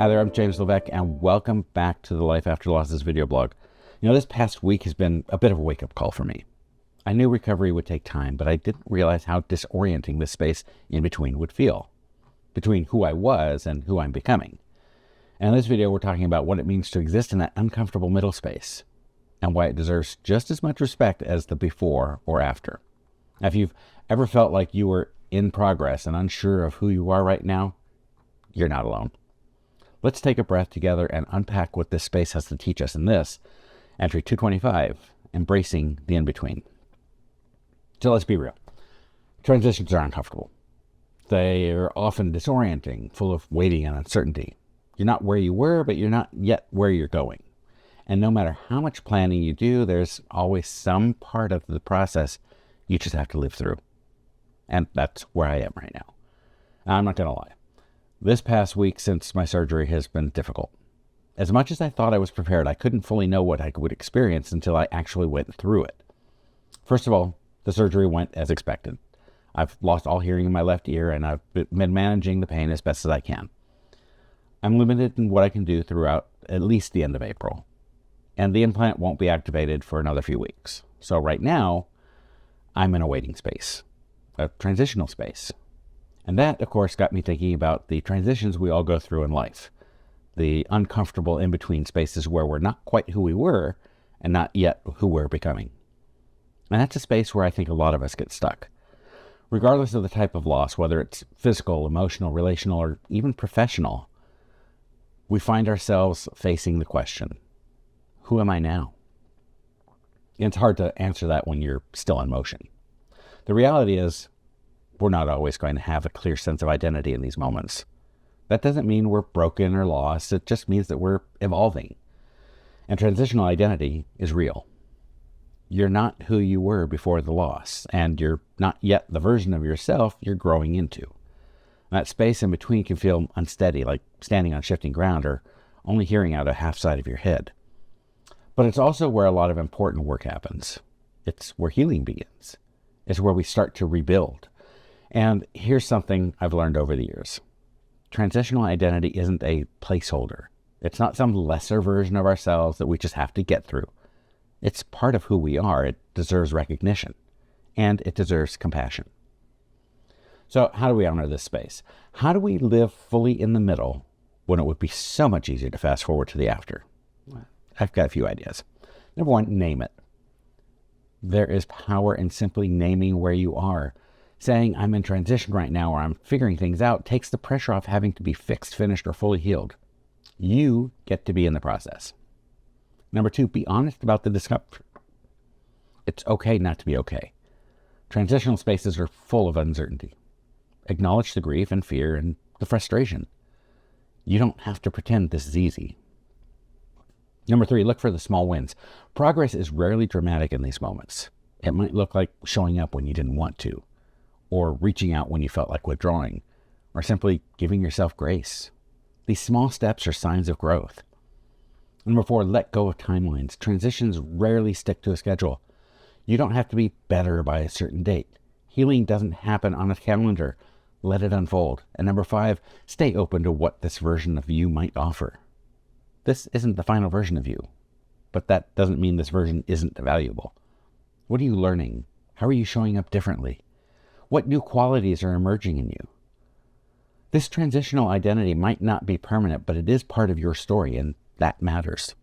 Hi there, I'm James LaVeck, and welcome back to the Life After Losses video blog. This past week has been a bit of a wake-up call for me. I knew recovery would take time, but I didn't realize how disorienting this space in between would feel, between who I was and who I'm becoming. And in this video, we're talking about what it means to exist in that uncomfortable middle space, and why it deserves just as much respect as the before or after. Now, if you've ever felt like you were in progress and unsure of who you are right now, you're not alone. Let's take a breath together and unpack what this space has to teach us in this, entry 225, embracing the in-between. So let's be real. Transitions are uncomfortable. They are often disorienting, full of waiting and uncertainty. You're not where you were, but you're not yet where you're going. And no matter how much planning you do, there's always some part of the process you just have to live through. And that's where I am right now. I'm not going to lie. This past week since my surgery has been difficult. As much as I thought I was prepared, I couldn't fully know what I would experience until I actually went through it. First of all, the surgery went as expected. I've lost all hearing in my left ear, and I've been managing the pain as best as I can. I'm limited in what I can do throughout at least the end of April, and the implant won't be activated for another few weeks. So right now, I'm in a waiting space, a transitional space. And that, of course, got me thinking about the transitions we all go through in life, the uncomfortable in-between spaces where we're not quite who we were and not yet who we're becoming. And that's a space where I think a lot of us get stuck. Regardless of the type of loss, whether it's physical, emotional, relational, or even professional, we find ourselves facing the question, who am I now? And it's hard to answer that when you're still in motion. The reality is, we're not always going to have a clear sense of identity in these moments. That doesn't mean we're broken or lost. It just means that we're evolving. And transitional identity is real. You're not who you were before the loss, and you're not yet the version of yourself you're growing into. That space in between can feel unsteady, like standing on shifting ground or only hearing out a half side of your head. But it's also where a lot of important work happens. It's where healing begins. It's where we start to rebuild. And here's something I've learned over the years. Transitional identity isn't a placeholder. It's not some lesser version of ourselves that we just have to get through. It's part of who we are. It deserves recognition, and it deserves compassion. So how do we honor this space? How do we live fully in the middle when it would be so much easier to fast forward to the after? I've got a few ideas. Number one, name it. There is power in simply naming where you are. Saying I'm in transition right now or I'm figuring things out takes the pressure off having to be fixed, finished, or fully healed. You get to be in the process. Number two, be honest about the discomfort. It's okay not to be okay. Transitional spaces are full of uncertainty. Acknowledge the grief and fear and the frustration. You don't have to pretend this is easy. Number three, look for the small wins. Progress is rarely dramatic in these moments. It might look like showing up when you didn't want to, or reaching out when you felt like withdrawing, or simply giving yourself grace. These small steps are signs of growth. Number four, let go of timelines. Transitions rarely stick to a schedule. You don't have to be better by a certain date. Healing doesn't happen on a calendar. Let it unfold. And number five, stay open to what this version of you might offer. This isn't the final version of you, but that doesn't mean this version isn't valuable. What are you learning? How are you showing up differently? What new qualities are emerging in you? This transitional identity might not be permanent, but it is part of your story, and that matters.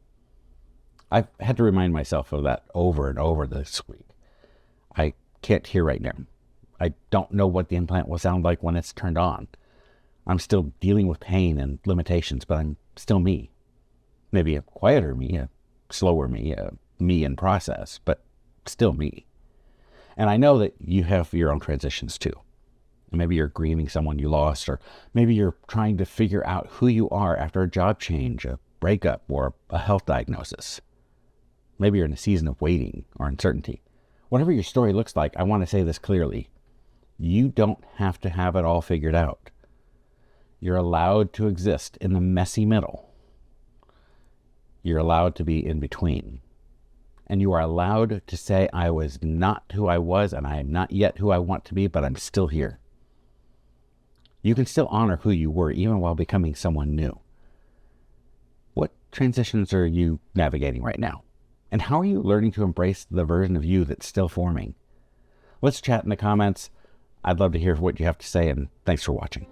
I've had to remind myself of that over and over this week. I can't hear right now. I don't know what the implant will sound like when it's turned on. I'm still dealing with pain and limitations, but I'm still me. Maybe a quieter me, a slower me, a me in process, but still me. And I know that you have your own transitions too. Maybe you're grieving someone you lost, or maybe you're trying to figure out who you are after a job change, a breakup, or a health diagnosis. Maybe you're in a season of waiting or uncertainty. Whatever your story looks like, I want to say this clearly. You don't have to have it all figured out. You're allowed to exist in the messy middle. You're allowed to be in between. And you are allowed to say, I was not who I was, and I am not yet who I want to be, but I'm still here. You can still honor who you were, even while becoming someone new. transitions are you navigating right now? And how are you learning to embrace the version of you that's still forming? Let's chat in the comments. I'd love to hear what you have to say, and thanks for watching.